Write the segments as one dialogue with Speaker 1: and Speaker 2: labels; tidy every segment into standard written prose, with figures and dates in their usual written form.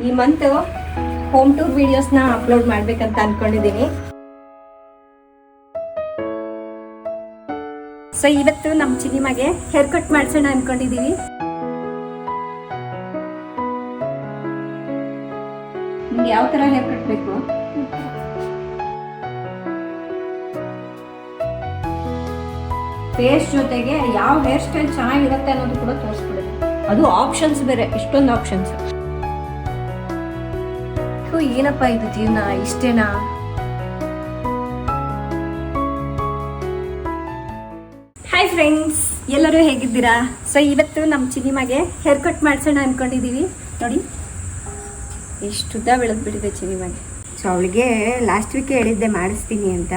Speaker 1: ಈ month home tour ವಿಡಿಯೋಸ್ನ upload ಮಾಡ್ಬೇಕಂತ ಅನ್ಕೊಂಡಿದ್ದೀನಿ. ಸೊ ಇವತ್ತು ನಮ್ಮ ಚಿನಿಮಗೆ ಹೇರ್ ಕಟ್ ಮಾಡ್ಸೋಣ ಅನ್ಕೊಂಡಿದೀವಿ. ನಿಮ್ಗೆ ಯಾವ ತರ ಹೇರ್ ಕಟ್ ಬೇಕು? ಫೇಸ್ ಜೊತೆಗೆ ಯಾವ ಹೇರ್ ಸ್ಟೈಲ್ ಚೆನ್ನಾಗಿರುತ್ತೆ ಅನ್ನೋದು ಕೂಡ ತೋರಿಸ್ಬಿಡುತ್ತೆ. ಅದು ಆಪ್ಷನ್ಸ್ ಬೇರೆ, ಇಷ್ಟೊಂದು ಆಪ್ಷನ್ಸ್. ಏನಪ್ಪ ಇದು ಜೀವನ, ಇಷ್ಟೇನಾ? ಹಾಯ್ ಫ್ರೆಂಡ್ಸ್, ಎಲ್ಲರೂ ಹೇಗಿದ್ದೀರಾ? ಸೊ ಇವತ್ತು ನಮ್ಮ ಚಿನಿಮಗೆ ಹೇರ್ ಕಟ್ ಮಾಡ್ಸೋಣ ಅನ್ಕೊಂಡಿದೀವಿ. ನೋಡಿ ಎಷ್ಟು ಉದ್ದ ಬೆಳೆದ್ಬಿಟ್ಟಿದೆ ಚಿನಿಮಗೆ. ಸೊ ಅವಳಿಗೆ ಲಾಸ್ಟ್ ವೀಕ್ ಹೇಳಿದ್ದೆ ಮಾಡಿಸ್ತೀನಿ ಅಂತ.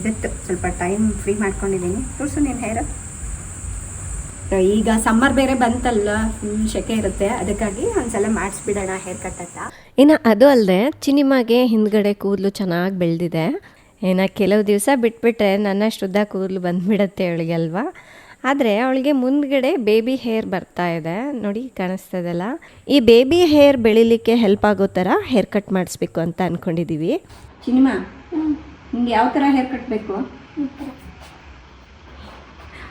Speaker 1: ಇವತ್ತು ಸ್ವಲ್ಪ ಟೈಮ್ ಫ್ರೀ ಮಾಡ್ಕೊಂಡಿದ್ದೀನಿ. ತೋರಿಸು ನೀನು ಹೇರ್. ಈಗ ಸಮ್ಮರ್ ಬೇರೆ ಬಂತಲ್ಲ, ಫುಲ್ ಸೆಕೆ ಇರುತ್ತೆ, ಅದಕ್ಕಾಗಿ ಒಂದ್ಸಲ ಮಾಡಿಸ್ಬಿಡೋಣ ಹೇರ್ ಕಟ್ ಅಂತ.
Speaker 2: ಇನ್ನು ಅದು ಅಲ್ಲದೆ ಚಿನಿಮಾಗೆ ಹಿಂದ್ಗಡೆ ಕೂದಲು ಚೆನ್ನಾಗಿ ಬೆಳೆದಿದೆ. ಇನ್ನು ಕೆಲವು ದಿವಸ ಬಿಟ್ಬಿಟ್ರೆ ನನ್ನಷ್ಟು ಉದ್ದ ಕೂದಲು ಬಂದುಬಿಡತ್ತೆ ಅವಳಿಗೆ ಅಲ್ವಾ. ಆದರೆ ಅವಳಿಗೆ ಮುಂದ್ಗಡೆ ಬೇಬಿ ಹೇರ್ ಬರ್ತಾ ಇದೆ, ನೋಡಿ ಕಾಣಿಸ್ತದಲ್ಲ. ಈ ಬೇಬಿ ಹೇರ್ ಬೆಳಿಲಿಕ್ಕೆ ಹೆಲ್ಪ್ ಆಗೋ ಥರ ಹೇರ್ ಕಟ್ ಮಾಡಿಸ್ಬೇಕು ಅಂತ ಅಂದ್ಕೊಂಡಿದ್ದೀವಿ.
Speaker 1: ಚಿನಿಮಾ, ನಿಂಗೆ ಯಾವ ಥರ ಹೇರ್ ಕಟ್ ಬೇಕು?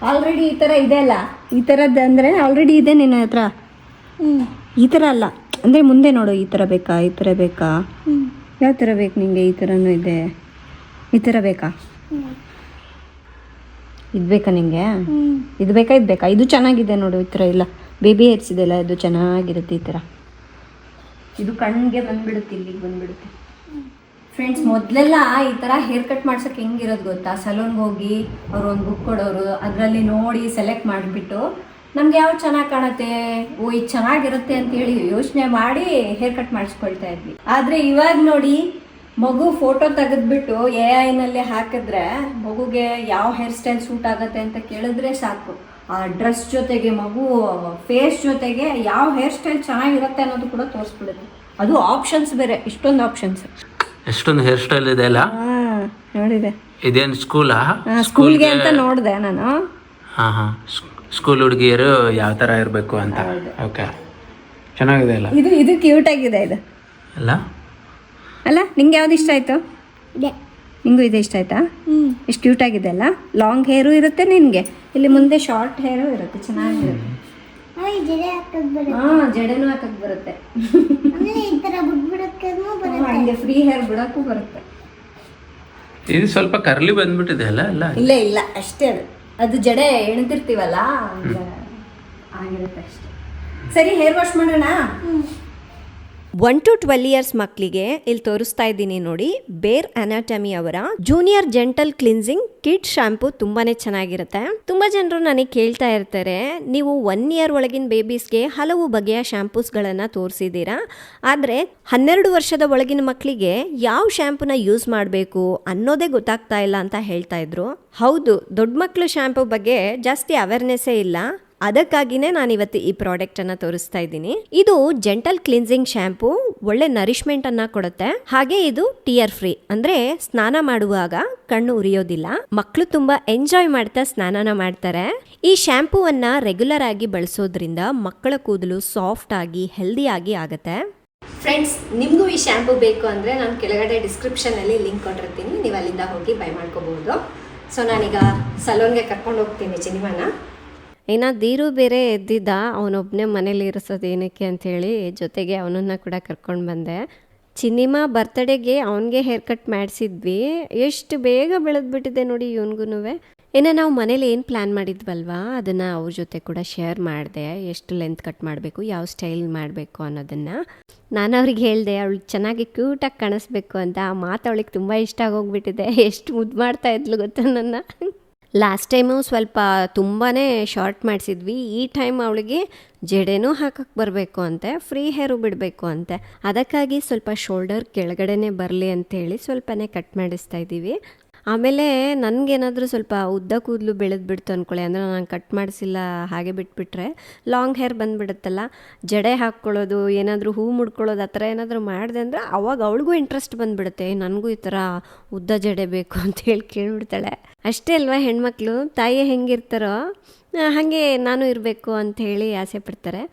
Speaker 1: ಆಲ್ರೆಡಿ ಈ ಥರ ಇದೆ ಅಲ್ಲ, ಈ ಥರದ್ದು ಅಂದರೆ ಆಲ್ರೆಡಿ ಇದೆ ನಿನ್ನ ಹತ್ರ. ಈ ಥರ ಅಲ್ಲ ಅಂದರೆ ಮುಂದೆ ನೋಡು, ಈ ಥರ ಬೇಕಾ, ಈ ಥರ ಬೇಕಾ, ಯಾವ ಥರ ಬೇಕು ನಿಂಗೆ? ಈ ಥರನೂ ಇದೆ, ಈ ಥರ ಬೇಕಾ? ಇದು ಬೇಕಾ ನಿಂಗೆ? ಇದು ಬೇಕಾ, ಇದು ಬೇಕಾ? ಇದು ಚೆನ್ನಾಗಿದೆ ನೋಡು, ಈ ಥರ ಇಲ್ಲ, ಬೇಬಿ ಹೇರ್ಸ್ ಇದೆಲ್ಲ, ಇದು ಚೆನ್ನಾಗಿರುತ್ತೆ. ಈ ಥರ ಇದು ಕಣ್ಣಿಗೆ ಬಂದ್ಬಿಡುತ್ತೆ, ಇಲ್ಲಿಗೆ ಬಂದ್ಬಿಡುತ್ತೆ. ಫ್ರೆಂಡ್ಸ್, ಮೊದಲೆಲ್ಲ ಈ ಥರ ಹೇರ್ ಕಟ್ ಮಾಡ್ಸೋಕೆ ಹೆಂಗಿರೋದು ಗೊತ್ತಾ? ಸಲೂನ್ಗೆ ಹೋಗಿ ಅವ್ರು ಒಂದು ಬುಕ್ ಕೊಡೋರು, ಅದರಲ್ಲಿ ನೋಡಿ ಸೆಲೆಕ್ಟ್ ಮಾಡಿಬಿಟ್ಟು ನಮ್ಗೆ ಯಾವ್ದು ಚೆನ್ನಾಗಿ ಕಾಣುತ್ತೆ, ಓ ಇದು ಚೆನ್ನಾಗಿರುತ್ತೆ ಅಂತೇಳಿ ಯೋಚನೆ ಮಾಡಿ ಹೇರ್ ಕಟ್ ಮಾಡಿಸ್ಕೊಳ್ತಾ ಇದ್ವಿ. ಆದರೆ ಇವಾಗ ನೋಡಿ, ಮಗು ಫೋಟೋ ತೆಗೆದ್ಬಿಟ್ಟು AI ಹಾಕಿದ್ರೆ ಮಗುಗೆ ಯಾವ ಹೇರ್ ಸ್ಟೈಲ್ ಸೂಟ್ ಆಗುತ್ತೆ ಅಂತ ಕೇಳಿದ್ರೆ ಸಾಕು, ಆ ಡ್ರೆಸ್ ಜೊತೆಗೆ ಮಗು ಫೇಸ್ ಜೊತೆಗೆ ಯಾವ ಹೇರ್ ಸ್ಟೈಲ್ ಚೆನ್ನಾಗಿರುತ್ತೆ ಅನ್ನೋದು ಕೂಡ ತೋರಿಸ್ಬಿಡುತ್ತೆ. ಅದು ಆಪ್ಷನ್ಸ್ ಬೇರೆ, ಇಷ್ಟೊಂದು ಆಪ್ಷನ್ಸ್.
Speaker 3: ಎಷ್ಟೊಂದು ಹೇರ್ ಸ್ಟೈಲ್ ಇದೆ ಅಲ್ಲ.
Speaker 1: ನೋಡಿದೆ.
Speaker 3: ಇದೇನು ಸ್ಕೂಲಾ?
Speaker 1: ಸ್ಕೂಲ್ಗೆ ಅಂತ ನೋಡಿದೆ ನಾನು.
Speaker 3: ಸ್ಕೂಲ್ ಹುಡುಗಿಯರು ಯಾವ ತರ ಇರಬೇಕು ಅಂತ. ಓಕೆ, ಚೆನ್ನಾಗಿದೆ ಅಲ್ಲ.
Speaker 1: ಇದು ಕ್ಯೂಟ್ ಆಗಿದೆ ಇದು
Speaker 3: ಅಲ್ಲ.
Speaker 1: ಅಲ್ಲ, ನಿಂಗೆ ಯಾವ್ದು ಇಷ್ಟ ಆಯ್ತು? ನಿಂಗೂ ಇದೆ ಇಷ್ಟ ಆಯ್ತಾ? ಎಷ್ಟು ಕ್ಯೂಟ್ ಆಗಿದೆ ಅಲ್ಲ. ಲಾಂಗ್ ಹೇರು ಇರುತ್ತೆ ನಿನ್ಗೆ, ಇಲ್ಲಿ ಮುಂದೆ ಶಾರ್ಟ್ ಹೇರು ಇರುತ್ತೆ, ಚೆನ್ನಾಗಿರುತ್ತೆ. ಜಡೆನೂ ಹಾಕಕ್ ಬರುತ್ತೆ, ಹಂಗೆ ಫ್ರೀ ಹೇರ್ ಬಿಡಕ್ಕೂ ಬರುತ್ತೆ.
Speaker 3: ಇದು ಸ್ವಲ್ಪ ಕರ್ಲಿ ಬಂದ್ಬಿಟ್ಟಿದೆ ಅಲ್ಲ. ಅಲ್ಲ
Speaker 1: ಇಲ್ಲ ಅಷ್ಟೇ, ಅದು ಜಡೆ ಎಣ್ತಿರ್ತೀವಲ್ಲ ಆಗಿರುತ್ತೆ ಅಷ್ಟೇ. ಸರಿ, ಹೇರ್ ವಾಶ್ ಮಾಡೋಣ.
Speaker 2: 1 to 12 years ಮಕ್ಕಳಿಗೆ ಇಲ್ಲಿ ತೋರಿಸ್ತಾ ಇದ್ದೀನಿ ನೋಡಿ, ಬೇರ್ ಅನಾಟಮಿ ಅವರ junior gentle cleansing kid shampoo ತುಂಬಾನೇ ಚೆನ್ನಾಗಿರುತ್ತೆ. ತುಂಬಾ ಜನರು ನನಗೆ ಕೇಳ್ತಾ ಇರ್ತಾರೆ, ನೀವು 1 year ಒಳಗಿನ ಬೇಬೀಸ್ಗೆ ಹಲವು ಬಗೆಯ ಶಾಂಪೂಸ್ಗಳನ್ನ ತೋರಿಸಿದ್ದೀರಾ, ಆದರೆ 12 ವರ್ಷದ ಒಳಗಿನ ಮಕ್ಕಳಿಗೆ ಯಾವ ಶಾಂಪೂನ ಯೂಸ್ ಮಾಡಬೇಕು ಅನ್ನೋದೇ ಗೊತ್ತಾಗ್ತಾ ಇಲ್ಲ ಅಂತ ಹೇಳ್ತಾ ಇದ್ರು. ಹೌದು, ದೊಡ್ಡ ಮಕ್ಕಳು ಶಾಂಪೂ ಬಗ್ಗೆ ಜಾಸ್ತಿ ಅವೇರ್ನೆಸ್ಸೇ ಇಲ್ಲ. ಅದಕ್ಕಾಗಿನೇ ನಾನಿವತ್ತು ಈ ಪ್ರಾಡಕ್ಟನ್ನು ತೋರಿಸ್ತಾ ಇದ್ದೀನಿ. ಇದು ಜೆಂಟಲ್ ಕ್ಲಿನ್ಸಿಂಗ್ ಶಾಂಪೂ, ಒಳ್ಳೆ ನರಿಶ್ಮೆಂಟ್ ಅನ್ನ ಕೊಡುತ್ತೆ. ಹಾಗೆ ಇದು ಟಿಯರ್ ಫ್ರೀ, ಅಂದ್ರೆ ಸ್ನಾನ ಮಾಡುವಾಗ ಕಣ್ಣು ಉರಿಯೋದಿಲ್ಲ. ಮಕ್ಕಳು ತುಂಬಾ ಎಂಜಾಯ್ ಮಾಡ್ತಾ ಸ್ನಾನನ ಮಾಡ್ತಾರೆ. ಈ ಶಾಂಪೂವನ್ನ ರೆಗ್ಯುಲರ್ ಆಗಿ ಬಳಸೋದ್ರಿಂದ ಮಕ್ಕಳ ಕೂದಲು ಸಾಫ್ಟ್ ಆಗಿ ಹೆಲ್ದಿ ಆಗಿ ಆಗುತ್ತೆ. ಫ್ರೆಂಡ್ಸ್, ನಿಮಗೂ ಈ ಶಾಂಪೂ ಬೇಕು ಅಂದರೆ ನಾನು ಕೆಳಗಡೆ ಡಿಸ್ಕ್ರಿಪ್ಷನಲ್ಲಿ ಲಿಂಕ್ ಕೊಟ್ಟಿರ್ತೀನಿ, ನೀವು ಅಲ್ಲಿಂದ ಹೋಗಿ ಬೈ ಮಾಡ್ಕೋಬಹುದು. ಸೊ ನಾನೀಗ ಸಲೂನ್ಗೆ ಕರ್ಕೊಂಡು ಹೋಗ್ತೀನಿ ಚಿನಿಮನ. ಏನೋ ದೀರು ಬೇರೆ ಎದ್ದಿದ್ದ, ಅವನೊಬ್ಬನೇ ಮನೇಲಿ ಇರಿಸೋದು ಏನಕ್ಕೆ ಅಂಥೇಳಿ ಜೊತೆಗೆ ಅವನನ್ನು ಕೂಡ ಕರ್ಕೊಂಡು ಬಂದೆ. ಚಿನಿಮಾ ಬರ್ತಡೇಗೆ ಅವನಿಗೆ ಹೇರ್ ಕಟ್ ಮಾಡಿಸಿದ್ವಿ, ಎಷ್ಟು ಬೇಗ ಬೆಳೆದ್ಬಿಟ್ಟಿದೆ ನೋಡಿ ಇವನಿಗೂ. ಇನ್ನು ನಾವು ಮನೇಲಿ ಏನು ಪ್ಲ್ಯಾನ್ ಮಾಡಿದ್ವಲ್ವಾ, ಅದನ್ನು ಅವ್ರ ಜೊತೆ ಕೂಡ ಶೇರ್ ಮಾಡಿದೆ. ಎಷ್ಟು ಲೆಂತ್ ಕಟ್ ಮಾಡಬೇಕು, ಯಾವ ಸ್ಟೈಲ್ ಮಾಡಬೇಕು ಅನ್ನೋದನ್ನು ನಾನು ಅವ್ರಿಗೆ ಹೇಳಿದೆ. ಅವಳಿಗೆ ಚೆನ್ನಾಗಿ ಕ್ಯೂಟಾಗಿ ಕಾಣಿಸ್ಬೇಕು ಅಂತ. ಆ ಮಾತು ಅವಳಿಗೆ ತುಂಬ ಇಷ್ಟ ಆಗೋಗ್ಬಿಟ್ಟಿದೆ. ಎಷ್ಟು ಮುದ್ದು ಮಾಡ್ತಾ ಇದ್ಲು ಗೊತ್ತಾ ನನ್ನ. ಲಾಸ್ಟ್ ಟೈಮು ಸ್ವಲ್ಪ ತುಂಬಾ ಶಾರ್ಟ್ ಮಾಡಿಸಿದ್ವಿ. ಈ ಟೈಮ್ ಅವಳಿಗೆ ಜಡೆನೂ ಹಾಕಕ್ಕೆ ಬರಬೇಕು ಅಂತೆ, ಫ್ರೀ ಹೇರು ಬಿಡಬೇಕು ಅಂತೆ. ಅದಕ್ಕಾಗಿ ಸ್ವಲ್ಪ ಶೋಲ್ಡರ್ ಕೆಳಗಡೆನೇ ಬರಲಿ ಅಂತೇಳಿ ಸ್ವಲ್ಪನೇ ಕಟ್ ಮಾಡಿಸ್ತಾ ಇದ್ದೀವಿ. ಆಮೇಲೆ ನನಗೇನಾದರೂ ಸ್ವಲ್ಪ ಉದ್ದ ಕೂದಲು ಬೆಳೆದ್ಬಿಡ್ತು ಅಂದ್ಕೊಳ್ಳಿ, ಅಂದರೆ ನಾನು ಕಟ್ ಮಾಡಿಸಿಲ್ಲ ಹಾಗೆ ಬಿಟ್ಬಿಟ್ರೆ ಲಾಂಗ್ ಹೇರ್ ಬಂದುಬಿಡುತ್ತಲ್ಲ, ಜಡೆ ಹಾಕ್ಕೊಳ್ಳೋದು, ಏನಾದರೂ ಹೂ ಮುಡ್ಕೊಳ್ಳೋದು, ಆ ಥರ ಏನಾದರೂ ಮಾಡಿದೆ ಅಂದರೆ ಅವಾಗ ಅವಳಿಗೂ ಇಂಟ್ರೆಸ್ಟ್ ಬಂದುಬಿಡುತ್ತೆ, ನನಗೂ ಈ ಥರ ಉದ್ದ ಜಡೆ ಬೇಕು ಅಂತ ಹೇಳಿ ಕೇಳಿಬಿಡ್ತಾಳೆ. ಅಷ್ಟೇ ಅಲ್ವಾ, ಹೆಣ್ಮಕ್ಳು ತಾಯಿ ಹೆಂಗಿರ್ತಾರೋ ಹಾಗೆ ನಾನು ಇರಬೇಕು ಅಂಥೇಳಿ ಆಸೆ ಪಡ್ತಾರೆ.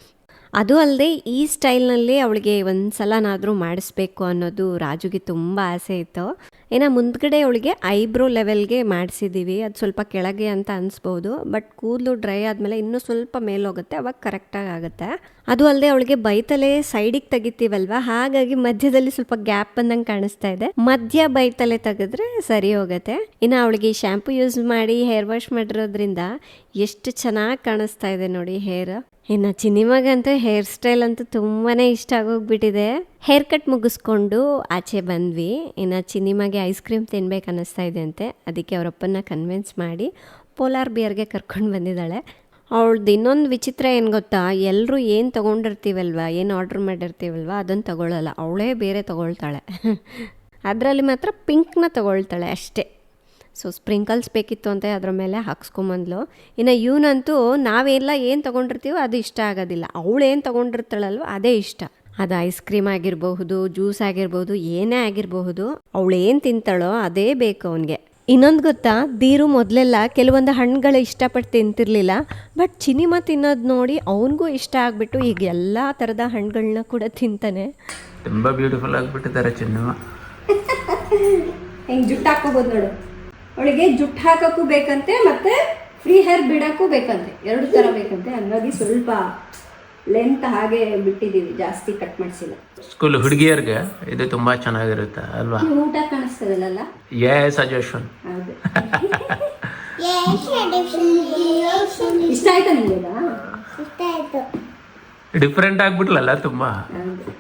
Speaker 2: ಅದು ಅಲ್ಲದೆ ಈ ಸ್ಟೈಲ್ನಲ್ಲಿ ಅವಳಿಗೆ ಒಂದು ಸಲನಾದರೂ ಮಾಡಿಸ್ಬೇಕು ಅನ್ನೋದು ರಾಜುಗೆ ತುಂಬ ಆಸೆ ಇತ್ತು. ಇನ್ನು ಮುಂದ್ಗಡೆ ಅವಳಿಗೆ ಐಬ್ರೋ ಲೆವೆಲ್ಗೆ ಮಾಡಿಸಿದ್ದೀವಿ. ಅದು ಸ್ವಲ್ಪ ಕೆಳಗೆ ಅಂತ ಅನಿಸ್ಬೋದು, ಬಟ್ ಕೂದಲು ಡ್ರೈ ಆದಮೇಲೆ ಇನ್ನೂ ಸ್ವಲ್ಪ ಮೇಲೋಗುತ್ತೆ, ಅವಾಗ ಕರೆಕ್ಟಾಗಿ ಆಗುತ್ತೆ. ಅದು ಅಲ್ಲದೆ ಅವಳಿಗೆ ಬೈತಲೆ ಸೈಡಿಗೆ ತೆಗಿತೀವಲ್ವ, ಹಾಗಾಗಿ ಮಧ್ಯದಲ್ಲಿ ಸ್ವಲ್ಪ ಗ್ಯಾಪ್ ಬಂದಂಗೆ ಕಾಣಿಸ್ತಾ ಇದೆ. ಮಧ್ಯ ಬೈತಲೆ ತೆಗೆದ್ರೆ ಸರಿ ಹೋಗುತ್ತೆ. ಇನ್ನು ಅವಳಿಗೆ ಈ ಶಾಂಪು ಯೂಸ್ ಮಾಡಿ ಹೇರ್ ವಾಶ್ ಮಾಡಿರೋದ್ರಿಂದ ಎಷ್ಟು ಚೆನ್ನಾಗಿ ಕಾಣಿಸ್ತಾ ಇದೆ ನೋಡಿ ಹೇರ್. ಇನ್ನು ಚಿನಿಮಗಂತೂ ಹೇರ್ ಸ್ಟೈಲ್ ಅಂತೂ ತುಂಬಾ ಇಷ್ಟ ಆಗೋಗ್ಬಿಟ್ಟಿದೆ. ಹೇರ್ ಕಟ್ ಮುಗಿಸ್ಕೊಂಡು ಆಚೆ ಬಂದ್ವಿ. ಇನ್ನು ಚಿನಿಮಗೆ ಐಸ್ ಕ್ರೀಮ್ ತಿನ್ಬೇಕು ಅನ್ನಿಸ್ತಾ ಇದೆ ಅಂತೆ, ಅದಕ್ಕೆ ಅವರಪ್ಪನ ಕನ್ವಿನ್ಸ್ ಮಾಡಿ ಪೋಲಾರ್ ಬಿಯರ್ಗೆ ಕರ್ಕೊಂಡು ಬಂದಿದ್ದಾಳೆ. ಅವಳದ್ದು ಇನ್ನೊಂದು ವಿಚಿತ್ರ ಏನು ಗೊತ್ತಾ, ಎಲ್ಲರೂ ಏನು ತೊಗೊಂಡಿರ್ತೀವಲ್ವ, ಏನು ಆರ್ಡ್ರ್ ಮಾಡಿರ್ತೀವಲ್ವ ಅದನ್ನು ತೊಗೊಳ್ಳಲ್ಲ, ಅವಳೇ ಬೇರೆ ತೊಗೊಳ್ತಾಳೆ. ಅದರಲ್ಲಿ ಮಾತ್ರ ಪಿಂಕ್ನ ತೊಗೊಳ್ತಾಳೆ ಅಷ್ಟೇ. ಸೊ ಸ್ಪ್ರಿಂಕಲ್ಸ್ ಬೇಕಿತ್ತು ಅಂತ ಅದ್ರ ಮೇಲೆ ಹಾಕ್ಸ್ಕೊಂಬಂದ್ಲು. ಇನ್ನು ಇವನಂತೂ ನಾವೆಲ್ಲ ಏನು ತೊಗೊಂಡಿರ್ತೀವೋ ಅದು ಇಷ್ಟ ಆಗೋದಿಲ್ಲ, ಅವಳು ಏನು ತೊಗೊಂಡಿರ್ತಾಳಲ್ವ ಅದೇ ಇಷ್ಟ. ಅದು ಐಸ್ ಕ್ರೀಮ್ ಆಗಿರಬಹುದು, ಜ್ಯೂಸ್ ಆಗಿರ್ಬೋದು, ಏನೇ ಆಗಿರಬಹುದು, ಅವಳು ಏನು ತಿಂತಾಳೋ ಅದೇ ಬೇಕು ಅವನಿಗೆ. ಇನ್ನೊಂದು ಗೊತ್ತಾ, ದೀರು ಮೊದಲೆಲ್ಲ ಕೆಲವೊಂದು ಹಣ್ಣುಗಳು ಇಷ್ಟಪಟ್ಟು ತಿಂತಿರ್ಲಿಲ್ಲ, ಬಟ್ ಚಿನಿಮ ತಿನ್ನೋದು ನೋಡಿ ಅವನಿಗೂ ಇಷ್ಟ ಆಗಿಬಿಟ್ಟು ಈಗ ಎಲ್ಲ ಥರದ ಹಣ್ಣುಗಳನ್ನ ಕೂಡ ತಿಂತಾನೆ.
Speaker 3: ತುಂಬ ಬ್ಯೂಟಿಫುಲ್ ಆಗಿಬಿಟ್ಟಿದ್ದಾರೆ ಚಿನ್ನಮ್ಮ.
Speaker 1: ಹಿಂಗೆ ಜುಟ್ಟು ಹಾಕೋಬೋದು ನೋಡು. ಅವಳಿಗೆ ಜುಟ್ಟು ಹಾಕೋಕ್ಕೂ ಬೇಕಂತೆ ಮತ್ತು ಫ್ರೀ ಹೇರ್ ಬಿಡೋಕ್ಕೂ ಬೇಕಂತೆ, ಎರಡು ಥರ ಬೇಕಂತೆ. ಹಂಗಾಗಿ ಸ್ವಲ್ಪ ಲೆಂತ್ ಹಾಗೆ ಬಿಟ್ಟಿದ್ದೀವಿ, ಜಾಸ್ತಿ ಕಟ್ ಮಾಡಿಸಿಲ್ಲ.
Speaker 3: ಸ್ಕೂಲ್ ಹುಡುಗಿಯರ್ಗೆ ಇದು ತುಂಬಾ ಚೆನ್ನಾಗಿರುತ್ತೆ ಅಲ್ವಾ?
Speaker 1: ಊಟ ಕಾಣಿಸ್ತದಲ್ಲ.
Speaker 3: ಸಜೆಷನ್.
Speaker 1: ಹೌದು. ಇಷ್ಟ ಆಯ್ತಾ ನಿಮ್ಗೆ?
Speaker 3: ಡಿಫ್ರೆಂಟ್ ಆಗ್ಬಿಟ್ಲಲ್ಲ ತುಂಬಾ.
Speaker 1: ಹೌದು.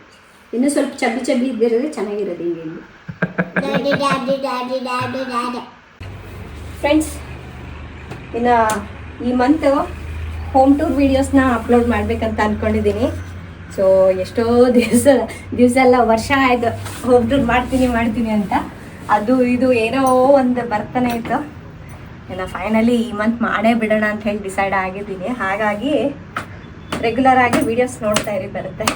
Speaker 1: ಇನ್ನು ಸ್ವಲ್ಪ ಚಬ್ಬಿ ಚಬ್ಬಿ ಇದ್ದಿರೋದ್ರೆ ಚೆನ್ನಾಗಿರೋದು ಹಿಂಗೆ. ಫ್ರೆಂಡ್ಸ್, ಇನ್ನು ಈ ಮಂತು ಹೋಮ್ ಟೂರ್ ವೀಡಿಯೋಸ್ನ ಅಪ್ಲೋಡ್ ಮಾಡಬೇಕಂತ ಅಂದ್ಕೊಂಡಿದ್ದೀನಿ. ಸೊ ಎಷ್ಟೋ ದಿವಸ ಎಲ್ಲ ವರ್ಷ ಆಯಿತು ಹೋಮ್ ಟೂರ್ ಮಾಡ್ತೀನಿ ಅಂತ. ಅದು ಇದು ಏನೋ ಒಂದು ಬರ್ತಾನೆ ಇತ್ತು. ಇನ್ನು ಫೈನಲಿ ಈ ಮಂತ್ ಮಾಡೇ ಬಿಡೋಣ ಅಂತ ಹೇಳಿ ಡಿಸೈಡ್ ಆಗಿದ್ದೀನಿ. ಹಾಗಾಗಿ ರೆಗ್ಯುಲರ್ ಆಗಿ ವೀಡಿಯೋಸ್ ನೋಡ್ತಾ ಇರಿ, ಬರುತ್ತೆ.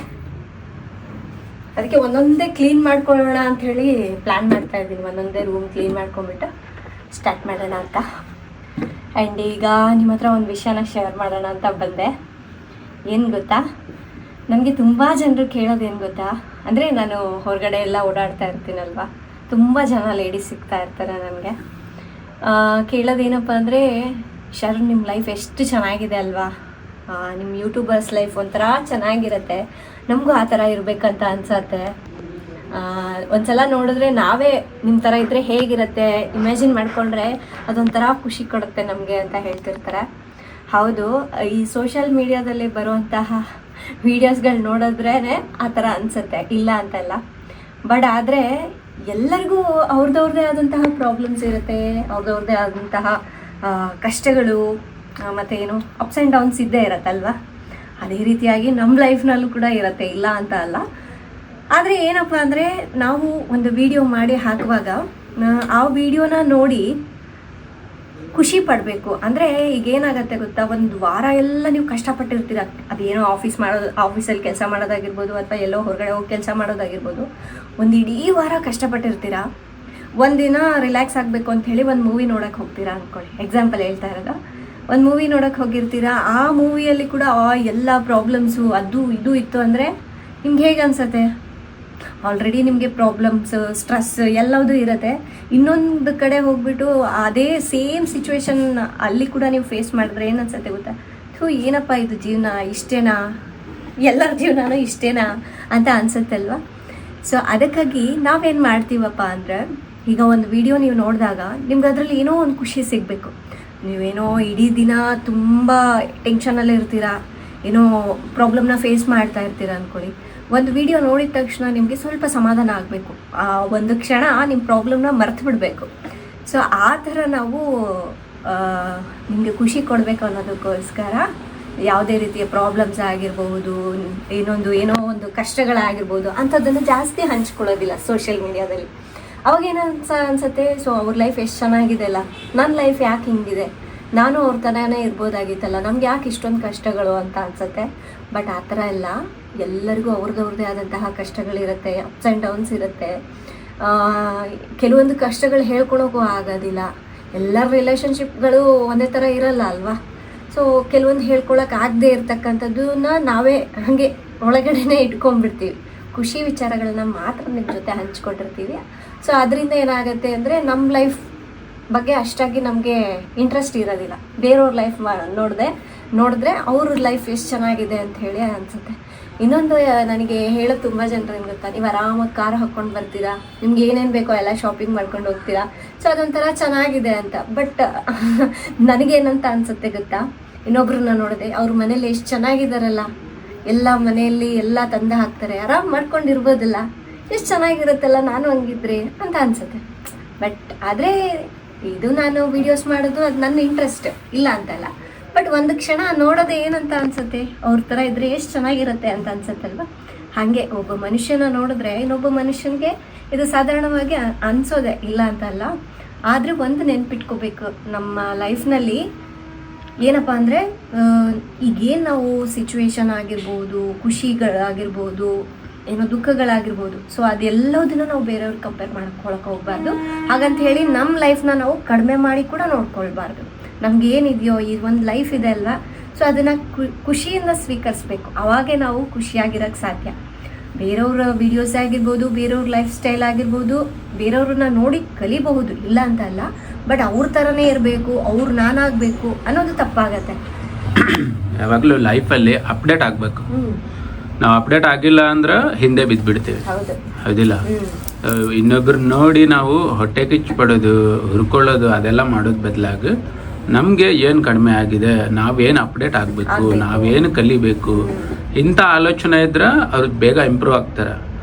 Speaker 1: ಅದಕ್ಕೆ ಒಂದೊಂದೇ ಕ್ಲೀನ್ ಮಾಡ್ಕೊಳ್ಳೋಣ ಅಂಥೇಳಿ ಪ್ಲ್ಯಾನ್ ಮಾಡ್ತಾ ಇದ್ದೀನಿ. ಒಂದೊಂದೇ ರೂಮ್ ಕ್ಲೀನ್ ಮಾಡ್ಕೊಂಬಿಟ್ಟು ಸ್ಟಾರ್ಟ್ ಮಾಡೋಣ ಅಂತ. ಆ್ಯಂಡ್ ಈಗ ನಿಮ್ಮ ಹತ್ರ ಒಂದು ವಿಷಯನ ಶೇರ್ ಮಾಡೋಣ ಅಂತ ಬಂದೆ. ಏನು ಗೊತ್ತಾ, ನನಗೆ ತುಂಬ ಜನರು ಕೇಳೋದೇನು ಗೊತ್ತಾ, ಅಂದರೆ ನಾನು ಹೊರಗಡೆ ಎಲ್ಲ ಓಡಾಡ್ತಾ ಇರ್ತೀನಲ್ವ, ತುಂಬ ಜನ ಲೇಡೀಸ್ ಸಿಗ್ತಾ ಇರ್ತಾರೆ ನನಗೆ. ಕೇಳೋದೇನಪ್ಪ ಅಂದರೆ, ಶರ್ ನಿಮ್ಮ ಲೈಫ್ ಎಷ್ಟು ಚೆನ್ನಾಗಿದೆ ಅಲ್ವಾ, ನಿಮ್ಮ ಯೂಟ್ಯೂಬರ್ಸ್ ಲೈಫ್ ಒಂಥರ ಚೆನ್ನಾಗಿರುತ್ತೆ, ನಮಗೂ ಆ ಥರ ಇರಬೇಕಂತ ಅನ್ಸತ್ತೆ. ಒಂದ್ಸಲ ನೋಡಿದ್ರೆ ನಾವೇ ನಿಮ್ಮ ಥರ ಇದ್ದರೆ ಹೇಗಿರುತ್ತೆ ಇಮ್ಯಾಜಿನ್ ಮಾಡಿಕೊಂಡ್ರೆ ಅದೊಂಥರ ಖುಷಿ ಕೊಡುತ್ತೆ ನಮಗೆ ಅಂತ ಹೇಳ್ತಿರ್ತಾರೆ. ಹೌದು, ಈ ಸೋಷಿಯಲ್ ಮೀಡಿಯಾದಲ್ಲಿ ಬರುವಂತಹ ವೀಡಿಯೋಸ್ಗಳು ನೋಡಿದ್ರೇ ಆ ಥರ ಅನಿಸುತ್ತೆ, ಇಲ್ಲ ಅಂತಲ್ಲ. ಬಟ್ ಆದರೆ ಎಲ್ಲರಿಗೂ ಅವ್ರದ್ದೇ ಆದಂತಹ ಪ್ರಾಬ್ಲಮ್ಸ್ ಇರುತ್ತೆ, ಅವ್ರದ್ದೇ ಆದಂತಹ ಕಷ್ಟಗಳು ಮತ್ತು ಏನು ಅಪ್ಸ್ ಆ್ಯಂಡ್ ಡೌನ್ಸ್ ಇದ್ದೇ ಇರತ್ತಲ್ವ. ಅದೇ ರೀತಿಯಾಗಿ ನಮ್ಮ ಲೈಫ್ನಲ್ಲೂ ಕೂಡ ಇರುತ್ತೆ, ಇಲ್ಲ ಅಂತ ಅಲ್ಲ. ಆದರೆ ಏನಪ್ಪ ಅಂದರೆ, ನಾವು ಒಂದು ವಿಡಿಯೋ ಮಾಡಿ ಹಾಕುವಾಗ ಆ ವಿಡಿಯೋನ ನೋಡಿ ಖುಷಿ ಪಡಬೇಕು. ಅಂದರೆ ಈಗೇನಾಗತ್ತೆ ಗೊತ್ತಾ, ಒಂದು ವಾರ ಎಲ್ಲ ನೀವು ಕಷ್ಟಪಟ್ಟಿರ್ತೀರ, ಅದೇನೋ ಆಫೀಸಲ್ಲಿ ಕೆಲಸ ಮಾಡೋದಾಗಿರ್ಬೋದು, ಅಥವಾ ಎಲ್ಲೋ ಹೊರಗಡೆ ಹೋಗಿ ಕೆಲಸ ಮಾಡೋದಾಗಿರ್ಬೋದು, ಒಂದು ಇಡೀ ವಾರ ಕಷ್ಟಪಟ್ಟಿರ್ತೀರ. ಒಂದಿನ ರಿಲ್ಯಾಕ್ಸ್ ಆಗಬೇಕು ಅಂಥೇಳಿ ಒಂದು ಮೂವಿ ನೋಡೋಕ್ಕೆ ಹೋಗ್ತೀರಾ ಅಂದ್ಕೊಳ್ಳಿ, ಎಕ್ಸಾಂಪಲ್ ಹೇಳ್ತಾ ಇರೋದು. ಒಂದು ಮೂವಿ ನೋಡೋಕ್ಕೆ ಹೋಗಿರ್ತೀರ, ಆ ಮೂವಿಯಲ್ಲಿ ಕೂಡ ಎಲ್ಲ ಪ್ರಾಬ್ಲಮ್ಸು ಅದು ಇದು ಇತ್ತು ಅಂದರೆ ನಿಮ್ಗೆ ಹೇಗೆ ಅನಿಸುತ್ತೆ? ಆಲ್ರೆಡಿ ನಿಮಗೆ ಪ್ರಾಬ್ಲಮ್ಸ್, ಸ್ಟ್ರೆಸ್ ಎಲ್ಲದೂ ಇರುತ್ತೆ. ಇನ್ನೊಂದು ಕಡೆ ಹೋಗ್ಬಿಟ್ಟು ಅದೇ ಸೇಮ್ ಸಿಚುವೇಶನ್ ಅಲ್ಲಿ ಕೂಡ ನೀವು ಫೇಸ್ ಮಾಡಿದ್ರೆ ಏನು ಅನ್ಸುತ್ತೆ ಗೊತ್ತಾ? ಏನಪ್ಪ ಇದು ಜೀವನ, ಇಷ್ಟೇನಾ, ಎಲ್ಲರ ಜೀವನನೂ ಇಷ್ಟೇನಾ ಅಂತ ಅನ್ಸುತ್ತಲ್ವ. ಸೊ ಅದಕ್ಕಾಗಿ ನಾವೇನು ಮಾಡ್ತೀವಪ್ಪ ಅಂದರೆ, ಈಗ ಒಂದು ವಿಡಿಯೋ ನೀವು ನೋಡಿದಾಗ ನಿಮ್ಗೆ ಅದರಲ್ಲಿ ಏನೋ ಒಂದು ಖುಷಿ ಸಿಗಬೇಕು. ನೀವೇನೋ ಇಡೀ ದಿನ ತುಂಬ ಟೆನ್ಷನಲ್ಲಿ ಇರ್ತೀರಾ, ಏನೋ ಪ್ರಾಬ್ಲಮ್ನ ಫೇಸ್ ಮಾಡ್ತಾ ಇರ್ತೀರ ಅಂದ್ಕೊಳ್ಳಿ. ಒಂದು ವಿಡಿಯೋ ನೋಡಿದ ತಕ್ಷಣ ನಿಮಗೆ ಸ್ವಲ್ಪ ಸಮಾಧಾನ ಆಗಬೇಕು, ಆ ಒಂದು ಕ್ಷಣ ನಿಮ್ಮ ಪ್ರಾಬ್ಲಮ್ನ ಮರ್ತು ಬಿಡಬೇಕು. ಸೊ ಆ ಥರ ನಾವು ನಿಮಗೆ ಖುಷಿ ಕೊಡಬೇಕು ಅನ್ನೋದಕ್ಕೋಸ್ಕರ ಯಾವುದೇ ರೀತಿಯ ಪ್ರಾಬ್ಲಮ್ಸ್ ಆಗಿರ್ಬೋದು, ಏನೋ ಒಂದು ಕಷ್ಟಗಳಾಗಿರ್ಬೋದು ಅಂಥದ್ದನ್ನು ಜಾಸ್ತಿ ಹಂಚ್ಕೊಳ್ಳೋದಿಲ್ಲ ಸೋಷಿಯಲ್ ಮೀಡಿಯಾದಲ್ಲಿ. ಅವಾಗೇನು ಅನ್ಸುತ್ತೆ, ಸೊ ಅವ್ರ ಲೈಫ್ ಎಷ್ಟು ಚೆನ್ನಾಗಿದೆ ಅಲ್ಲ, ನನ್ನ ಲೈಫ್ ಯಾಕೆ ಹಿಂಗಿದೆ, ನಾನು ಅವ್ರ ಥರನೇ ಇರ್ಬೋದಾಗಿತ್ತಲ್ಲ, ನಮ್ಗೆ ಯಾಕೆ ಇಷ್ಟೊಂದು ಕಷ್ಟಗಳು ಅಂತ ಅನ್ಸುತ್ತೆ. ಬಟ್ ಆ ಥರ ಎಲ್ಲ, ಎಲ್ಲರಿಗೂ ಅವ್ರದ್ದೇ ಆದಂತಹ ಕಷ್ಟಗಳಿರುತ್ತೆ, ಅಪ್ಸ್ ಆ್ಯಂಡ್ ಡೌನ್ಸ್ ಇರುತ್ತೆ. ಕೆಲವೊಂದು ಕಷ್ಟಗಳು ಹೇಳ್ಕೊಳೋಕ್ಕೂ ಆಗೋದಿಲ್ಲ. ಎಲ್ಲರ ರಿಲೇಷನ್ಶಿಪ್ಗಳು ಒಂದೇ ಥರ ಇರಲ್ಲ ಅಲ್ವಾ. ಸೊ ಕೆಲವೊಂದು ಹೇಳ್ಕೊಳಕ್ಕೆ ಆಗದೆ ಇರ್ತಕ್ಕಂಥದ್ದನ್ನ ನಾವೇ ಹಾಗೆ ಒಳಗಡೆನೇ ಇಟ್ಕೊಂಡ್ಬಿಡ್ತೀವಿ. ಖುಷಿ ವಿಚಾರಗಳನ್ನ ಮಾತ್ರ ನಿಮ್ಮ ಜೊತೆ ಹಂಚ್ಕೊಂಡಿರ್ತೀವಿ. ಸೊ ಅದರಿಂದ ಏನಾಗುತ್ತೆ ಅಂದರೆ ನಮ್ಮ ಲೈಫ್ ಬಗ್ಗೆ ಅಷ್ಟಾಗಿ ನಮಗೆ ಇಂಟ್ರೆಸ್ಟ್ ಇರೋದಿಲ್ಲ. ಬೇರೆಯವ್ರ ಲೈಫ್ ನೋಡಿದ್ರೆ ಅವ್ರ ಲೈಫ್ ಎಷ್ಟು ಚೆನ್ನಾಗಿದೆ ಅಂತ ಹೇಳಿ ಅನಿಸುತ್ತೆ. ಇನ್ನೊಂದು ನನಗೆ ಹೇಳೋದು ತುಂಬ ಜನರು ಏನು ಗೊತ್ತಾ, ನೀವು ಆರಾಮಾಗಿ ಕಾರ್ ಹಾಕ್ಕೊಂಡು ಬರ್ತೀರಾ, ನಿಮ್ಗೆ ಏನೇನು ಬೇಕೋ ಎಲ್ಲ ಶಾಪಿಂಗ್ ಮಾಡ್ಕೊಂಡು ಹೋಗ್ತೀರಾ, ಸೊ ಅದೊಂಥರ ಚೆನ್ನಾಗಿದೆ ಅಂತ. ಬಟ್ ನನಗೇನಂತ ಅನಿಸುತ್ತೆ ಗೊತ್ತಾ, ಇನ್ನೊಬ್ರನ್ನ ನೋಡಿದೆ ಅವ್ರ ಮನೇಲಿ ಎಷ್ಟು ಚೆನ್ನಾಗಿದ್ದಾರಲ್ಲ, ಎಲ್ಲ ಮನೆಯಲ್ಲಿ ಎಲ್ಲ ತಂದು ಹಾಕ್ತಾರೆ, ಆರಾಮ್ ಮಾಡ್ಕೊಂಡಿರ್ಬೋದಲ್ಲ, ಎಷ್ಟು ಚೆನ್ನಾಗಿರುತ್ತಲ್ಲ ನಾನು ಹಂಗಿದ್ರೆ ಅಂತ ಅನಿಸುತ್ತೆ. ಬಟ್ ಆದರೆ ಇದು ನಾನು ವಿಡಿಯೋಸ್ ಮಾಡೋದು ಅದು ನನ್ನ ಇಂಟ್ರೆಸ್ಟ್ ಇಲ್ಲ ಅಂತಲ್ಲ. ಬಟ್ ಒಂದು ಕ್ಷಣ ನೋಡೋದೇ ಏನಂತ ಅನ್ಸುತ್ತೆ, ಅವ್ರ ಥರ ಇದ್ರೆ ಎಷ್ಟು ಚೆನ್ನಾಗಿರುತ್ತೆ ಅಂತ ಅನ್ಸುತ್ತಲ್ವ. ಹಾಗೆ ಒಬ್ಬ ಮನುಷ್ಯನ ನೋಡಿದ್ರೆ ಇನ್ನೊಬ್ಬ ಮನುಷ್ಯನಿಗೆ ಇದು ಸಾಧಾರಣವಾಗಿ ಅನ್ಸೋದೆ ಇಲ್ಲ ಅಂತಲ್ಲ. ಆದರೆ ಒಂದು ನೆನ್ಪಿಟ್ಕೋಬೇಕು, ನಮ್ಮ ಲೈಫ್ನಲ್ಲಿ ಏನಪ್ಪ ಅಂದರೆ ಈಗೇನು ನಾವು ಸಿಚುವೇಶನ್ ಆಗಿರ್ಬೋದು, ಖುಷಿಗಳಾಗಿರ್ಬೋದು, ಏನೋ ದುಃಖಗಳಾಗಿರ್ಬೋದು, ಸೊ ಅದೆಲ್ಲದನ್ನು ನಾವು ಬೇರೆಯವ್ರಿಗೆ ಕಂಪೇರ್ ಮಾಡ್ಕೊಳಕ್ಕೆ ಹೋಗ್ಬಾರ್ದು. ಹಾಗಂತ ಹೇಳಿ ನಮ್ಮ ಲೈಫ್ನ ನಾವು ಕಡಿಮೆ ಮಾಡಿ ಕೂಡ ನೋಡ್ಕೊಳ್ಬಾರ್ದು. ನಮ್ಗೆ ಏನಿದೆಯೋ ಈ ಒಂದು ಲೈಫ್ ಇದೆ ಅಲ್ವಾ, ಸೊ ಅದನ್ನು ಖುಷಿಯಿಂದ ಸ್ವೀಕರಿಸ್ಬೇಕು. ಅವಾಗೇ ನಾವು ಖುಷಿಯಾಗಿರೋಕ್ಕೆ ಸಾಧ್ಯ. ಬೇರೆಯವ್ರ ವಿಡಿಯೋಸ್ ಆಗಿರ್ಬೋದು, ಬೇರೆಯವ್ರ ಲೈಫ್ ಸ್ಟೈಲ್ ಆಗಿರ್ಬೋದು, ಬೇರೆಯವ್ರನ್ನ ನೋಡಿ ಕಲಿಬಹುದು ಇಲ್ಲ ಅಂತ ಅಲ್ಲ. ಬಟ್ ಅವ್ರ ಥರನೇ ಇರಬೇಕು, ಅವ್ರು ನಾನಾಗಬೇಕು ಅನ್ನೋದು ತಪ್ಪಾಗತ್ತೆ.
Speaker 3: ಯಾವಾಗಲೂ ಲೈಫಲ್ಲಿ ಅಪ್ಡೇಟ್ ಆಗಬೇಕು. ನಾವು ಅಪ್ಡೇಟ್ ಆಗಿಲ್ಲ ಅಂದ್ರೆ ಹಿಂದೆ ಬಿದ್ದುಬಿಡ್ತೀವಿ, ಹೌದಿಲ್ಲ? ಇನ್ನೊಬ್ರು ನೋಡಿ ನಾವು ಹೊಟ್ಟೆ ಕಿಚ್ಚು ಪಡೋದು, ಹುರ್ಕೊಳ್ಳೋದು ಅದೆಲ್ಲ ಮಾಡೋದು ಬದಲಾಗಿ ನಮಗೆ ಏನು ಕಡಿಮೆ ಆಗಿದೆ, ನಾವೇನು ಅಪ್ಡೇಟ್ ಆಗಬೇಕು, ನಾವೇನು ಕಲಿಬೇಕು, ಇಂಥ ಆಲೋಚನೆ ಇದ್ರೆ ಅವ್ರು ಬೇಗ ಇಂಪ್ರೂವ್ ಆಗ್ತಾರೆ.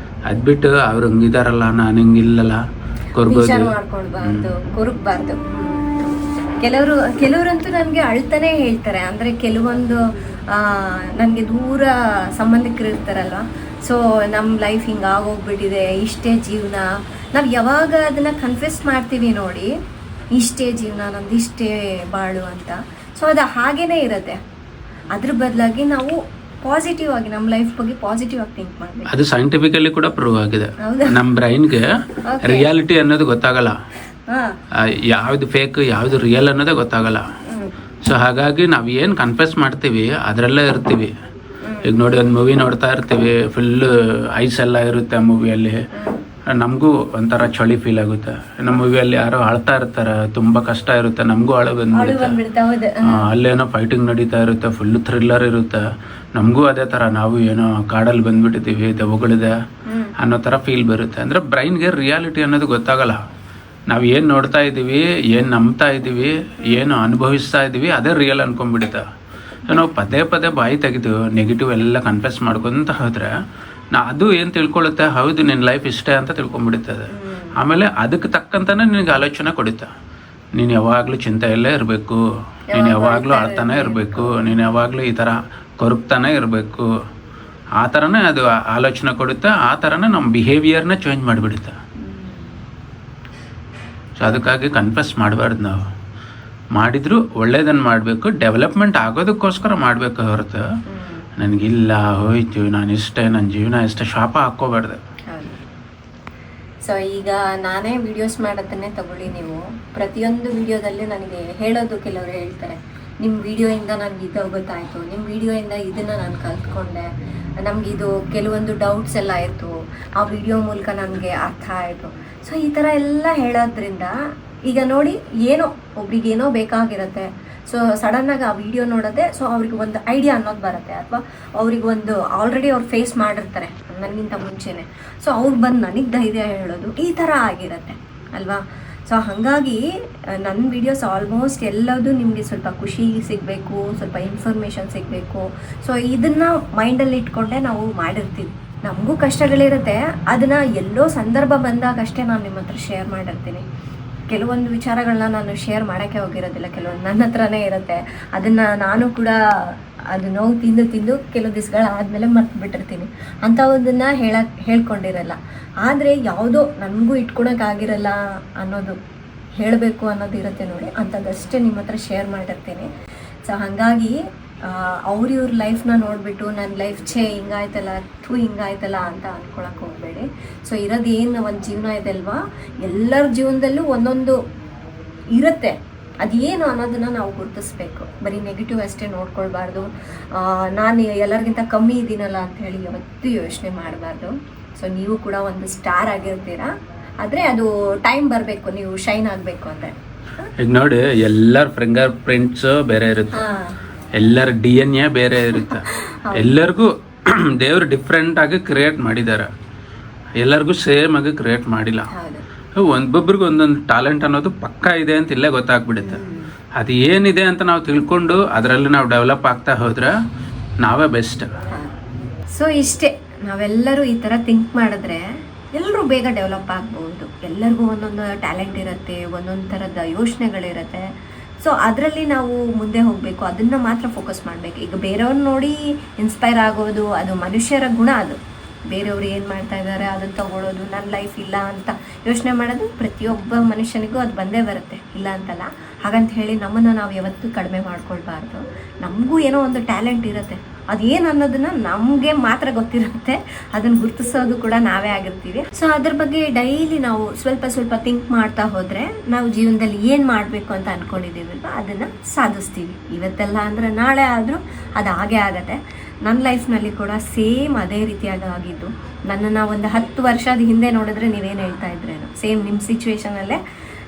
Speaker 3: ಅದು ಬಿಟ್ಟು ಅವ್ರು ಹಂಗಿದಾರಲ್ಲ, ನಾನು ಹಿಂಗಿಲ್ಲಲ್ಲ
Speaker 1: ಕೊರಗಬಾರ್ದು. ಕೆಲವರಂತೂ ನನಗೆ ಅಳ್ತಾನೆ ಹೇಳ್ತಾರೆ. ಅಂದರೆ ಕೆಲವೊಂದು ನನಗೆ ದೂರ ಸಂಬಂಧಿಕರು ಇರ್ತಾರಲ್ವ, ಸೊ ನಮ್ಮ ಲೈಫ್ ಹಿಂಗಾಗೋಗ್ಬಿಟ್ಟಿದೆ, ಇಷ್ಟೇ ಜೀವನ. ನಾವು ಯಾವಾಗ ಅದನ್ನು ಕನ್ಫೆಸ್ ಮಾಡ್ತೀವಿ ನೋಡಿ, ಇಷ್ಟೇ ಜೀವನ ನಮ್ದು, ಇಷ್ಟೇ ಬಾಳು ಅಂತ, ಸೊ ಅದು ಹಾಗೇ ಇರುತ್ತೆ. ಅದ್ರ ಬದಲಾಗಿ ನಾವು ಪಾಸಿಟಿವ್ ಆಗಿ ನಮ್ಮ ಲೈಫ್ ಬಗ್ಗೆ ಪಾಸಿಟಿವ್ ಆಗಿ ಥಿಂಕ್ ಮಾಡಬೇಕು.
Speaker 3: ಅದು ಸೈಂಟಿಫಿಕಲಿ ಕೂಡ ಪ್ರೂವ್ ಆಗಿದೆ. ನಮ್ಮ ಬ್ರೈನ್ಗೆ ರಿಯಾಲಿಟಿ ಅನ್ನೋದು ಗೊತ್ತಾಗಲ್ಲ, ಯಾವ್ದು ಫೇಕ್ ಯಾವ್ದು ರಿಯಲ್ ಅನ್ನೋದೇ ಗೊತ್ತಾಗಲ್ಲ. ಸೊ ಹಾಗಾಗಿ ನಾವು ಏನು ಕನ್ಫೆಸ್ ಮಾಡ್ತೀವಿ ಅದರಲ್ಲೇ ಇರ್ತೀವಿ. ಈಗ ನೋಡಿ, ಒಂದು ಮೂವಿ ನೋಡ್ತಾ ಇರ್ತೀವಿ, ಫುಲ್ ಐಸ್ ಎಲ್ಲ ಇರುತ್ತೆ ಆ ಮೂವಿಯಲ್ಲಿ, ನಮಗೂ ಒಂಥರ ಚಳಿ ಫೀಲ್ ಆಗುತ್ತೆ. ನಮ್ಮ ಮೂವಿಯಲ್ಲಿ ಯಾರೋ ಅಳ್ತಾ ಇರ್ತಾರೆ, ತುಂಬ ಕಷ್ಟ ಇರುತ್ತೆ, ನಮಗೂ ಅಳು ಬಂದ್ಬಿಡುತ್ತೆ. ಅಲ್ಲೇನೋ ಫೈಟಿಂಗ್ ನಡೀತಾ ಇರುತ್ತೆ, ಫುಲ್ ಥ್ರಿಲ್ಲರ್ ಇರುತ್ತೆ, ನಮಗೂ ಅದೇ ಥರ ನಾವು ಏನೋ ಕಾಡಲ್ಲಿ ಬಂದ್ಬಿಟ್ಟಿದ್ದೀವಿ, ದೆವ್ವಗಳಿದೆ ಅನ್ನೋ ಥರ ಫೀಲ್ ಬರುತ್ತೆ. ಅಂದರೆ ಬ್ರೈನ್ಗೆ ರಿಯಾಲಿಟಿ ಅನ್ನೋದು ಗೊತ್ತಾಗಲ್ಲ. ನಾವು ಏನು ನೋಡ್ತಾ ಇದ್ದೀವಿ, ಏನು ನಂಬ್ತಾ ಇದ್ದೀವಿ, ಏನು ಅನುಭವಿಸ್ತಾ ಇದ್ದೀವಿ ಅದೇ ರಿಯಲ್ ಅನ್ಕೊಂಡ್ಬಿಡುತ್ತೆ. ನಾವು ಪದೇ ಪದೇ ಬಾಯಿ ತೆಗೆದು ನೆಗೆಟಿವ್ ಎಲ್ಲ ಕನ್ಫೆಸ್ ಮಾಡ್ಕೊಂತ ಹೋದರೆ ಅದು ಏನು ತಿಳ್ಕೊಳ್ಳುತ್ತೆ, ಹೌದು ನಿನ್ನ ಲೈಫ್ ಇಷ್ಟೇ ಅಂತ ತಿಳ್ಕೊಂಡ್ಬಿಡುತ್ತದೆ. ಆಮೇಲೆ ಅದಕ್ಕೆ ತಕ್ಕಂತಾನೆ ನಿನಗೆ ಆಲೋಚನೆ ಕೊಡುತ್ತೆ. ನೀನು ಯಾವಾಗಲೂ ಚಿಂತೆಯಲ್ಲೇ ಇರಬೇಕು, ನೀನು ಯಾವಾಗಲೂ ಅಳ್ತಾನೆ ಇರಬೇಕು, ನೀನು ಯಾವಾಗಲೂ ಈ ಥರ ಕೊರಗ್ತಾನೆ ಇರಬೇಕು, ಆ ಥರನೇ ಅದು ಆಲೋಚನೆ ಕೊಡುತ್ತೆ. ಆ ಥರನೇ ನಮ್ಮ ಬಿಹೇವಿಯರ್ನ ಚೇಂಜ್ ಮಾಡಿಬಿಡುತ್ತೆ. ಸೊ ಅದಕ್ಕಾಗಿ ಕನ್ಫೆಸ್ ಮಾಡಬಾರ್ದು. ನಾವು ಮಾಡಿದ್ರು ಒಳ್ಳೇದನ್ನು ಮಾಡಬೇಕು, ಡೆವಲಪ್ಮೆಂಟ್ ಆಗೋದಕ್ಕೋಸ್ಕರ ಮಾಡಬೇಕು ಹೊರತು ನನಗಿಲ್ಲ ಹೋಯ್ತು ನಾನು ಇಷ್ಟೇ ನನ್ನ ಜೀವನ ಇಷ್ಟೇ ಶಾಪ ಹಾಕ್ಕೋಬಾರ್ದು.
Speaker 1: ಸೊ ಈಗ ನಾನೇ ವಿಡಿಯೋಸ್ ಮಾಡೋದನ್ನೇ ತಗೊಳ್ಳಿ, ನೀವು ಪ್ರತಿಯೊಂದು ವಿಡಿಯೋದಲ್ಲಿ ನನಗೆ ಹೇಳೋದು, ಕೆಲವರು ಹೇಳ್ತಾರೆ ನಿಮ್ಮ ವಿಡಿಯೋಯಿಂದ ನನಗೆ ಇದು ಗೊತ್ತಾಯಿತು, ನಿಮ್ಮ ವಿಡಿಯೋಯಿಂದ ಇದನ್ನು ನಾನು ಕಲ್ತ್ಕೊಂಡೆ, ನಮಗಿದು ಕೆಲವೊಂದು ಡೌಟ್ಸ್ ಎಲ್ಲ ಆಯಿತು, ಆ ವಿಡಿಯೋ ಮೂಲಕ ನನಗೆ ಅರ್ಥ ಆಯಿತು. ಸೊ ಈ ಥರ ಎಲ್ಲ ಹೇಳೋದ್ರಿಂದ ಈಗ ನೋಡಿ, ಏನೋ ಒಬ್ರಿಗೇನೋ ಬೇಕಾಗಿರುತ್ತೆ, ಸೊ ಸಡನ್ನಾಗಿ ಆ ವಿಡಿಯೋ ನೋಡೋದೆ, ಸೊ ಅವ್ರಿಗೆ ಒಂದು ಐಡಿಯಾ ಅನ್ನೋದು ಬರುತ್ತೆ, ಅಥವಾ ಅವ್ರಿಗೆ ಒಂದು ಆಲ್ರೆಡಿ ಅವ್ರು ಫೇಸ್ ಮಾಡಿರ್ತಾರೆ ನನಗಿಂತ ಮುಂಚೆನೇ, ಸೊ ಅವ್ರು ಬಂದು ನನಗೆ ಧೈರ್ಯ ಹೇಳೋದು, ಈ ಥರ ಆಗಿರುತ್ತೆ ಅಲ್ವಾ. ಸೊ ಹಾಗಾಗಿ ನನ್ನ ವೀಡಿಯೋಸ್ ಆಲ್ಮೋಸ್ಟ್ ಎಲ್ಲದೂ ನಿಮಗೆ ಸ್ವಲ್ಪ ಖುಷಿ ಸಿಗಬೇಕು, ಸ್ವಲ್ಪ ಇನ್ಫಾರ್ಮೇಷನ್ ಸಿಗಬೇಕು, ಸೊ ಇದನ್ನು ಮೈಂಡಲ್ಲಿ ಇಟ್ಕೊಂಡೆ ನಾವು ಮಾಡಿರ್ತೀವಿ. ನಮಗೂ ಕಷ್ಟಗಳಿರುತ್ತೆ, ಅದನ್ನು ಎಲ್ಲೋ ಸಂದರ್ಭ ಬಂದಾಗಷ್ಟೇ ನಾನು ನಿಮ್ಮ ಹತ್ರ ಶೇರ್ ಮಾಡಿರ್ತೀನಿ. ಕೆಲವೊಂದು ವಿಚಾರಗಳನ್ನ ನಾನು ಶೇರ್ ಮಾಡೋಕ್ಕೆ ಹೋಗಿರೋದಿಲ್ಲ, ಕೆಲವೊಂದು ನನ್ನ ಹತ್ರನೇ ಇರುತ್ತೆ, ಅದನ್ನು ನಾನು ಕೂಡ ಅದು ನೋವು ತಿಂದು ಕೆಲವು ದಿವಸಗಳಾದಮೇಲೆ ಮರ್ತು ಬಿಟ್ಟಿರ್ತೀನಿ, ಅಂಥವುದನ್ನು ಹೇಳ್ಕೊಂಡಿರಲ್ಲ. ಆದರೆ ಯಾವುದೋ ನನಗೂ ಇಟ್ಕೊಳಕ್ಕಾಗಿರಲ್ಲ ಅನ್ನೋದು ಹೇಳಬೇಕು ಅನ್ನೋದು ಇರುತ್ತೆ ನೋಡಿ, ಅಂಥದ್ದಷ್ಟೇ ನಿಮ್ಮ ಹತ್ರ ಶೇರ್ ಮಾಡಿರ್ತೀನಿ. ಸೊ ಹಾಗಾಗಿ ಇವ್ರ ಲೈಫ್ನ ನೋಡಿಬಿಟ್ಟು ನನ್ನ ಲೈಫ್ ಹಿಂಗಾಯ್ತಲ್ಲ ಹಿಂಗಾಯ್ತಲ್ಲ ಅಂತ ಅಂದ್ಕೊಳಕ್ಕೆ ಹೋಗಬೇಡಿ. ಸೊ ಇರೋದೇನು ಒಂದು ಜೀವನ ಇದೆ ಅಲ್ವಾ, ಎಲ್ಲರ ಜೀವನದಲ್ಲೂ ಒಂದೊಂದು ಇರುತ್ತೆ, ಅದೇನು ಅನ್ನೋದನ್ನ ನಾವು ಗುರುತಿಸ್ಬೇಕು. ಬರೀ ನೆಗೆಟಿವ್ ಅಷ್ಟೇ ನೋಡ್ಕೊಳ್ಬಾರ್ದು. ನಾನು ಎಲ್ಲರಿಗಿಂತ ಕಮ್ಮಿ ಇದ್ದೀನಲ್ಲ ಅಂತ ಹೇಳಿ ಯಾವತ್ತೂ ಯೋಚನೆ ಮಾಡಬಾರ್ದು. ಸೊ ನೀವು ಕೂಡ ಒಂದು ಸ್ಟಾರ್ ಆಗಿರ್ತೀರಾ, ಆದರೆ ಅದು ಟೈಮ್ ಬರಬೇಕು, ನೀವು ಶೈನ್ ಆಗಬೇಕು ಅಂದರೆ.
Speaker 3: ಈಗ ನೋಡಿ, ಎಲ್ಲರ ಫಿಂಗರ್ ಪ್ರಿಂಟ್ಸ್ ಬೇರೆ ಇರುತ್ತೆ, ಎಲ್ಲರ DNA ಬೇರೆ ಇರುತ್ತೆ. ಎಲ್ಲರಿಗೂ ದೇವ್ರು ಡಿಫ್ರೆಂಟ್ ಆಗಿ ಕ್ರಿಯೇಟ್ ಮಾಡಿದ್ದಾರೆ, ಎಲ್ಲರಿಗೂ ಸೇಮ್ ಆಗಿ ಕ್ರಿಯೇಟ್ ಮಾಡಿಲ್ಲ. ಒಬ್ಬೊಬ್ರಿಗೆ ಒಂದೊಂದು ಟ್ಯಾಲೆಂಟ್ ಅನ್ನೋದು ಪಕ್ಕ ಇದೆ ಅಂತ ಇಲ್ಲೇ ಗೊತ್ತಾಗ್ಬಿಡುತ್ತೆ. ಅದು ಏನಿದೆ ಅಂತ ನಾವು ತಿಳ್ಕೊಂಡು ಅದರಲ್ಲಿ ನಾವು ಡೆವಲಪ್ ಆಗ್ತಾ ಹೋದ್ರೆ ನಾವೇ ಬೆಸ್ಟ್.
Speaker 1: ಸೊ ಇಷ್ಟೇ, ನಾವೆಲ್ಲರೂ ಈ ಥರ ಥಿಂಕ್ ಮಾಡಿದ್ರೆ ಎಲ್ಲರೂ ಬೇಗ ಡೆವಲಪ್ ಆಗ್ಬೋದು. ಎಲ್ಲರಿಗೂ ಒಂದೊಂದು ಟ್ಯಾಲೆಂಟ್ ಇರುತ್ತೆ, ಒಂದೊಂದು ಥರದ ಯೋಚನೆಗಳಿರುತ್ತೆ. ಸೊ ಅದರಲ್ಲಿ ನಾವು ಮುಂದೆ ಹೋಗಬೇಕು, ಅದನ್ನು ಮಾತ್ರ ಫೋಕಸ್ ಮಾಡಬೇಕು. ಈಗ ಬೇರೆಯವ್ರನ್ನ ನೋಡಿ ಇನ್ಸ್ಪೈರ್ ಆಗೋದು ಅದು ಮನುಷ್ಯರ ಗುಣ. ಅದು ಬೇರೆಯವ್ರು ಏನು ಮಾಡ್ತಾ ಇದ್ದಾರೆ ಅದನ್ನು ತಗೊಳ್ಳೋದು, ನನ್ನ ಲೈಫ್ ಇಲ್ಲ ಅಂತ ಯೋಚನೆ ಮಾಡೋದು ಪ್ರತಿಯೊಬ್ಬ ಮನುಷ್ಯನಿಗೂ ಅದು ಬಂದೇ ಬರುತ್ತೆ, ಇಲ್ಲ ಅಂತಲ್ಲ. ಹಾಗಂತ ಹೇಳಿ ನಮ್ಮನ್ನು ನಾವು ಯಾವತ್ತೂ ಕಡಿಮೆ ಮಾಡ್ಕೊಳ್ಬಾರ್ದು. ನಮಗೂ ಏನೋ ಒಂದು ಟ್ಯಾಲೆಂಟ್ ಇರುತ್ತೆ, ಅದೇನು ಅನ್ನೋದನ್ನ ನಮಗೆ ಮಾತ್ರ ಗೊತ್ತಿರುತ್ತೆ, ಅದನ್ನು ಗುರುತಿಸೋದು ಕೂಡ ನಾವೇ ಆಗಿರ್ತೀವಿ. ಸೊ ಅದ್ರ ಬಗ್ಗೆ ಡೈಲಿ ನಾವು ಸ್ವಲ್ಪ ಸ್ವಲ್ಪ ಥಿಂಕ್ ಮಾಡ್ತಾ ಹೋದರೆ ನಾವು ಜೀವನದಲ್ಲಿ ಏನು ಮಾಡಬೇಕು ಅಂತ ಅಂದ್ಕೊಂಡಿದ್ದೀವಲ್ವ ಅದನ್ನು ಸಾಧಿಸ್ತೀವಿ. ಇವತ್ತೆಲ್ಲ ಅಂದರೆ ನಾಳೆ ಆದರೂ ಅದು ಹಾಗೇ ಆಗುತ್ತೆ. ನನ್ನ ಲೈಫ್ನಲ್ಲಿ ಕೂಡ ಸೇಮ್ ಅದೇ ರೀತಿಯಾಗಿ ಆಗಿದ್ದು. ನನ್ನನ್ನು ಒಂದು 10 ವರ್ಷದ ಹಿಂದೆ ನೋಡಿದ್ರೆ ನೀವೇನು ಹೇಳ್ತಾ ಇದ್ರೇನು, ಸೇಮ್ ನಿಮ್ಮ ಸಿಚುವೇಶನಲ್ಲೇ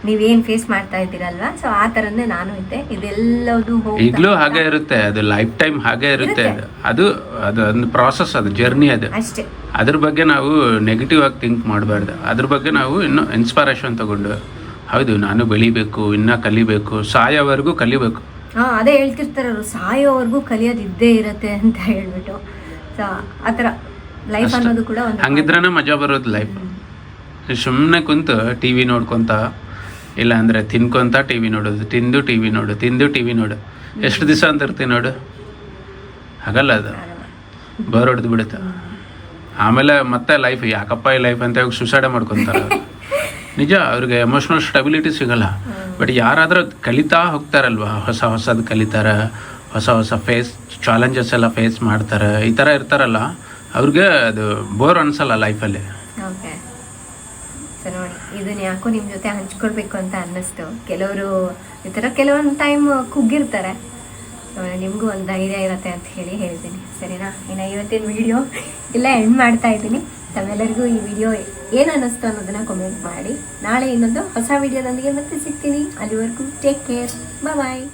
Speaker 1: ನೀವೇನು ಫೇಸ್ ಮಾಡ್ತಾ ಇದ್ದೀರಲ್ವಾ, ಸೊ ಆ ಥರನೇ ನಾನು ಇದ್ದೆ. ಇದೆಲ್ಲದು
Speaker 3: ಈಗಲೂ ಹಾಗೆ ಇರುತ್ತೆ, ಅದು ಲೈಫ್ ಟೈಮ್ ಹಾಗೆ ಇರುತ್ತೆ. ಅದು ಒಂದು ಪ್ರಾಸೆಸ್, ಅದು ಜರ್ನಿ. ಅದು
Speaker 1: ಅಷ್ಟೇ.
Speaker 3: ಅದ್ರ ಬಗ್ಗೆ ನಾವು ನೆಗೆಟಿವ್ ಆಗಿ ಥಿಂಕ್ ಮಾಡಬಾರ್ದು. ಅದ್ರ ಬಗ್ಗೆ ನಾವು ಇನ್ನೂ ಇನ್ಸ್ಪಿರೇಷನ್ ತಗೊಂಡು, ಹೌದು ನಾನು ಬೆಳಿಬೇಕು, ಇನ್ನೂ ಕಲಿಬೇಕು, ಸಾಯೋವರೆಗೂ ಕಲಿಬೇಕು.
Speaker 1: ಅದೇ ಹೇಳ್ತಿರ್ತಾರರು, ಸಾಯೋವರೆಗೂ ಕಲಿಯೋದು ಇದ್ದೇ ಇರುತ್ತೆ ಅಂತ ಹೇಳ್ಬಿಟ್ಟು. ಸೊ ಆ ಥರ ಲೈಫ್ ಅನ್ನೋದು ಕೂಡ ಒಂದು
Speaker 3: ಹಂಗಿದ್ರೇ ಮಜಾ ಬರೋದು ಲೈಫ್. ಸುಮ್ಮನೆ ಕುಂತು ಟಿ ವಿ ನೋಡ್ಕೊತ, ಇಲ್ಲ ಅಂದರೆ ತಿನ್ಕೊಂತ ಟಿ ವಿ ನೋಡೋದು, ತಿಂದು ಟಿ ವಿ ನೋಡು, ತಿಂದು ಟಿ ವಿ ನೋಡು, ಎಷ್ಟು ದಿವಸ ಅಂತ ಇರ್ತೀವಿ ನೋಡು, ಹಾಗಲ್ಲ. ಅದು ಬೋರ್ ಹೊಡೆದು ಬಿಡುತ್ತೆ. ಆಮೇಲೆ ಮತ್ತೆ ಲೈಫ್ ಯಾಕಪ್ಪ ಈ ಲೈಫ್ ಅಂತ ಹೋಗಿ ಸುಸೈಡ್ ಮಾಡ್ಕೊತಾರೆ. ನಿಜ, ಅವ್ರಿಗೆ ಎಮೋಷ್ನಲ್ ಸ್ಟೆಬಿಲಿಟಿ ಸಿಗಲ್ಲ. ಬಟ್ ಯಾರಾದರೂ ಕಲಿತಾ ಹೋಗ್ತಾರಲ್ವ, ಹೊಸದು ಕಲಿತಾರೆ, ಹೊಸ ಚಾಲೆಂಜಸ್ ಎಲ್ಲ ಫೇಸ್ ಮಾಡ್ತಾರೆ, ಈ ಥರ ಇರ್ತಾರಲ್ಲ, ಅವ್ರಿಗೆ ಅದು ಬೋರ್ ಅನ್ಸಲ್ಲ ಲೈಫಲ್ಲಿ.
Speaker 1: ಓಕೆ. ಸೊ ನೋಡಿ, ಇದನ್ನ ಯಾಕೋ ನಿಮ್ಮ ಜೊತೆ ಹಂಚ್ಕೊಳ್ಬೇಕು ಅಂತ ಅನ್ನಿಸ್ತು. ಕೆಲವರು ಈ ಥರ ಕೆಲವೊಂದು ಟೈಮ್ ಕುಗ್ಗಿರ್ತಾರೆ, ನಿಮಗೂ ಒಂದು ಧೈರ್ಯ ಇರುತ್ತೆ ಅಂತ ಹೇಳಿ ಹೇಳ್ತೀನಿ. ಸರಿನಾ? ಇನ್ನು ಇವತ್ತಿನ ವಿಡಿಯೋ ಇಲ್ಲ ಎಂಡ್ ಮಾಡ್ತಾ ಇದ್ದೀನಿ. ತಮ್ಮೆಲ್ಲರಿಗೂ ಈ ವಿಡಿಯೋ ಏನು ಅನ್ನಿಸ್ತು ಅನ್ನೋದನ್ನ ಕಮೆಂಟ್ ಮಾಡಿ. ನಾಳೆ ಇನ್ನೊಂದು ಹೊಸ ವಿಡಿಯೋದೊಂದಿಗೆ ಮತ್ತೆ ಸಿಗ್ತೀನಿ. ಅಲ್ಲಿವರೆಗೂ ಟೇಕ್ ಕೇರ್, ಬಾಯ್.